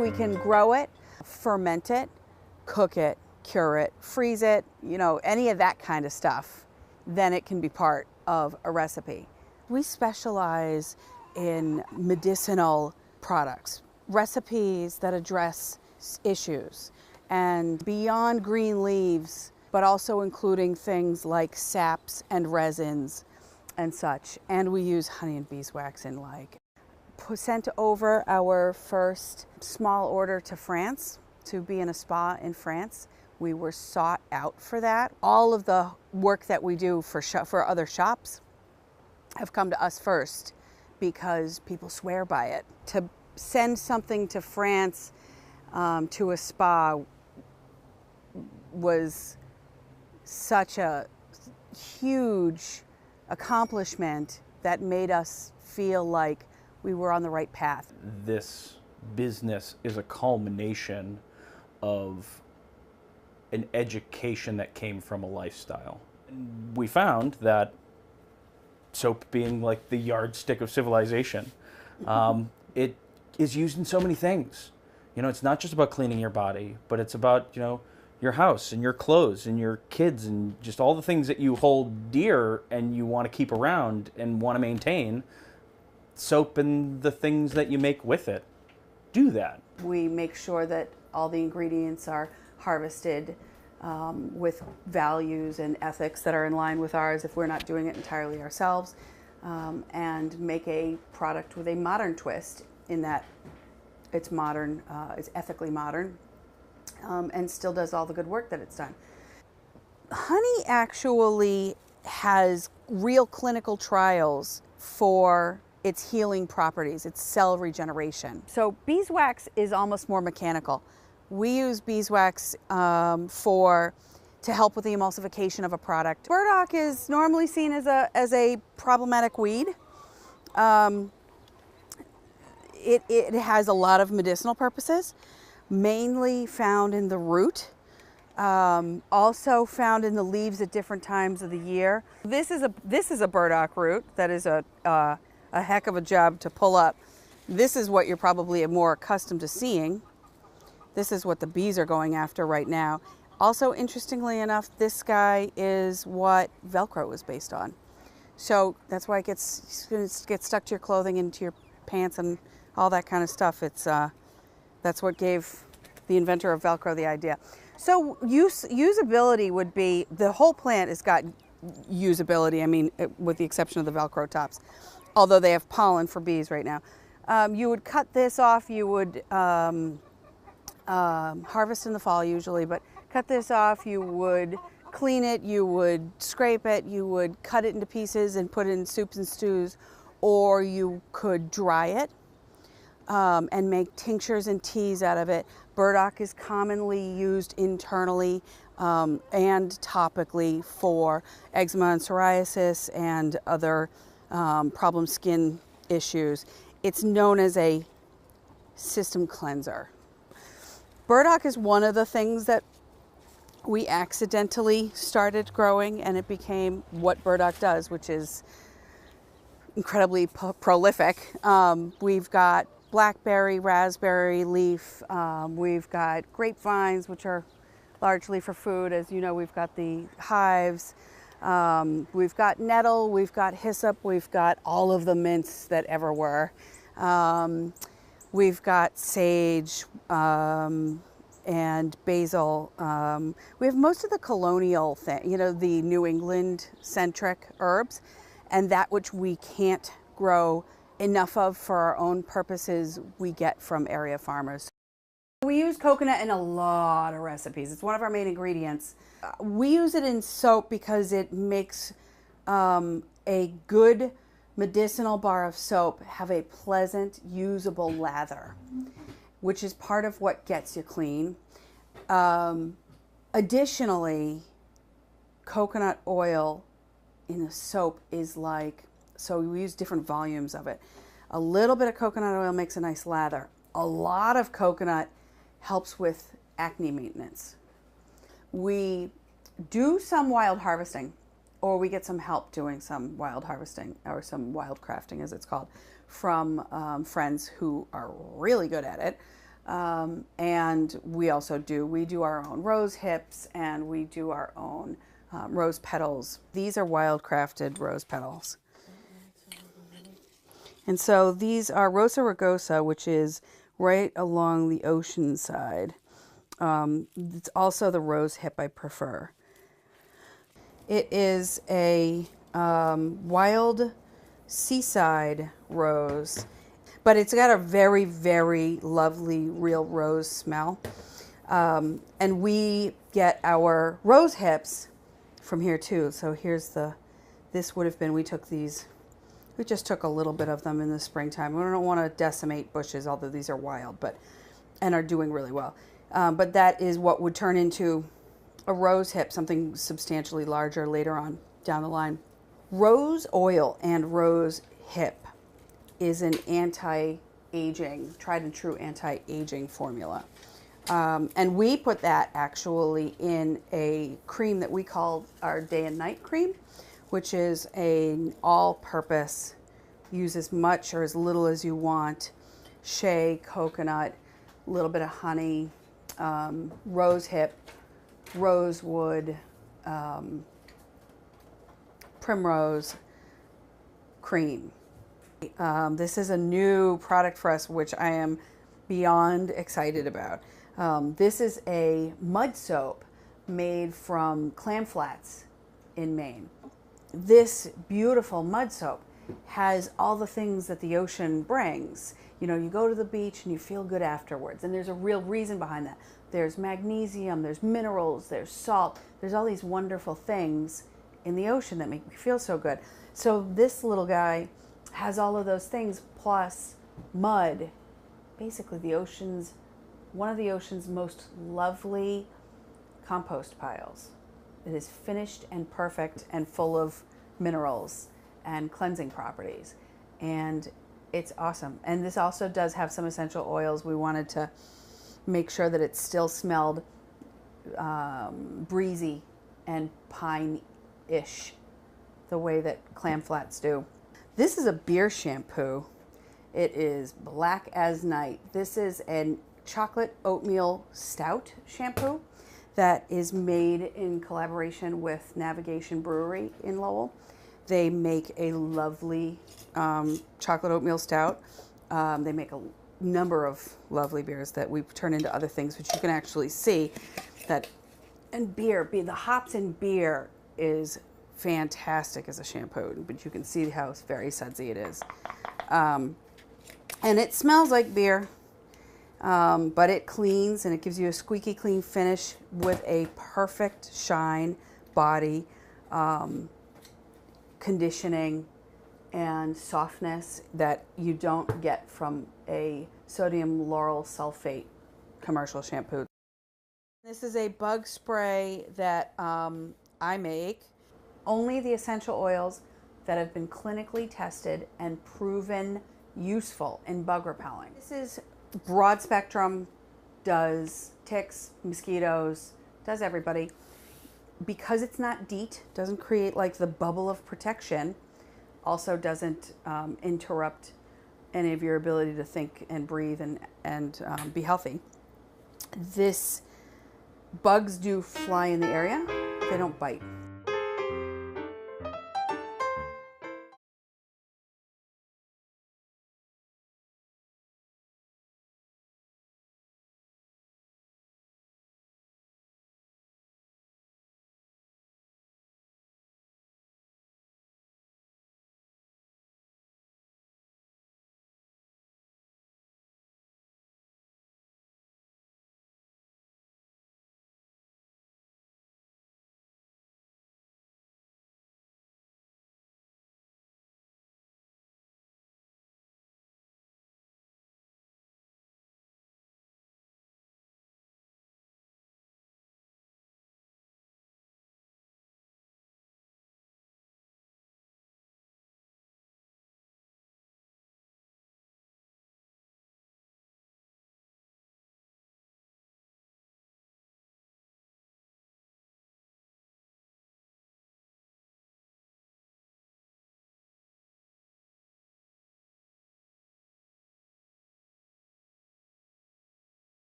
we can grow it, ferment it, cook it, cure it, freeze it, you know, any of that kind of stuff, then it can be part of a recipe. We specialize in medicinal products, recipes that address issues, and beyond green leaves, but also including things like saps and resins and such. And we use honey and beeswax in like. Sent over our first small order to France to be in a spa in France. We were sought out for that. All of the work that we do for other shops have come to us first because people swear by it. To send something to France to a spa was such a huge accomplishment that made us feel like we were on the right path. This business is a culmination of an education that came from a lifestyle. We found that soap being like the yardstick of civilization, it is used in so many things. You know, it's not just about cleaning your body, but it's about, you know, your house and your clothes and your kids and just all the things that you hold dear and you want to keep around and want to maintain. Soap and the things that you make with it do that. We make sure that all the ingredients are harvested with values and ethics that are in line with ours if we're not doing it entirely ourselves, and make a product with a modern twist in that it's modern, it's ethically modern, and still does all the good work that it's done. Honey actually has real clinical trials for its healing properties, its cell regeneration. So beeswax is almost more mechanical. We use beeswax to help with the emulsification of a product. Burdock is normally seen as a problematic weed. It has a lot of medicinal purposes, mainly found in the root, also found in the leaves at different times of the year. This is a burdock root that is a heck of a job to pull up. This is what you're probably more accustomed to seeing. This is what the bees are going after right now. Also, interestingly enough, this guy is what Velcro was based on. So that's why it gets stuck to your clothing, into your pants and all that kind of stuff. That's what gave the inventor of Velcro the idea. So usability would be, the whole plant has got usability, I mean, with the exception of the Velcro tops, although they have pollen for bees right now. You would cut this off, you would harvest in the fall usually, but cut this off, you would clean it, you would scrape it, you would cut it into pieces and put it in soups and stews, or you could dry it and make tinctures and teas out of it. Burdock is commonly used internally and topically for eczema and psoriasis and other problem skin issues. It's known as a system cleanser. Burdock is one of the things that we accidentally started growing, and it became what burdock does, which is incredibly prolific. We've got blackberry, raspberry leaf. We've got grapevines, which are largely for food. As you know, we've got the hives. We've got nettle, we've got hyssop, we've got all of the mints that ever were. We've got sage and basil. We have most of the colonial thing, you know, the New England-centric herbs, and that which we can't grow enough of for our own purposes, we get from area farmers. We use coconut in a lot of recipes. It's one of our main ingredients. We use it in soap because it makes a good medicinal bar of soap have a pleasant, usable lather, which is part of what gets you clean. Additionally, coconut oil in a soap is like, so we use different volumes of it. A little bit of coconut oil makes a nice lather. A lot of coconut helps with acne maintenance. We do some wild harvesting, or we get some help doing some wild harvesting, or some wild crafting as it's called, from friends who are really good at it. And we also do our own rose hips, and we do our own rose petals. These are wildcrafted rose petals. And so these are Rosa rugosa, which is right along the ocean side. It's also the rose hip I prefer. It is a wild seaside rose, but it's got a very, very lovely real rose smell. And we get our rose hips from here too. So here's this would have been, we just took a little bit of them in the springtime. We don't want to decimate bushes, although these are wild, and are doing really well. But that is what would turn into a rose hip, something substantially larger later on down the line. Rose oil and rose hip is an anti-aging, tried and true anti-aging formula. And we put that actually in a cream that we call our day and night cream, which is an all-purpose, use as much or as little as you want, shea, coconut, a little bit of honey, rose hip, rosewood, primrose cream. This is a new product for us, which I am beyond excited about. This is a mud soap made from clam flats in Maine. This beautiful mud soap has all the things that the ocean brings. You know, you go to the beach and you feel good afterwards, and there's a real reason behind that. There's magnesium, there's minerals, there's salt, there's all these wonderful things in the ocean that make me feel so good. So this little guy has all of those things plus mud, basically one of the ocean's most lovely compost piles. It is finished and perfect and full of minerals and cleansing properties, and it's awesome. And this also does have some essential oils. We wanted to make sure that it still smelled breezy and pine-ish, the way that clam flats do. This is a beer shampoo. It is black as night. This is a chocolate oatmeal stout shampoo that is made in collaboration with Navigation Brewery in Lowell. They make a lovely chocolate oatmeal stout. They make a number of lovely beers that we turn into other things, which you can actually see that. And beer, the hops in beer is fantastic as a shampoo, but you can see how very sudsy it is. And it smells like beer, but it cleans and it gives you a squeaky clean finish with a perfect shine, body, conditioning, and softness that you don't get from a sodium lauryl sulfate commercial shampoo. This is a bug spray that I make. Only the essential oils that have been clinically tested and proven useful in bug repelling. This is broad spectrum, does ticks, mosquitoes, does everybody. Because it's not DEET, doesn't create like the bubble of protection, also doesn't interrupt any of your ability to think and breathe and be healthy. Bugs do fly in the area, they don't bite.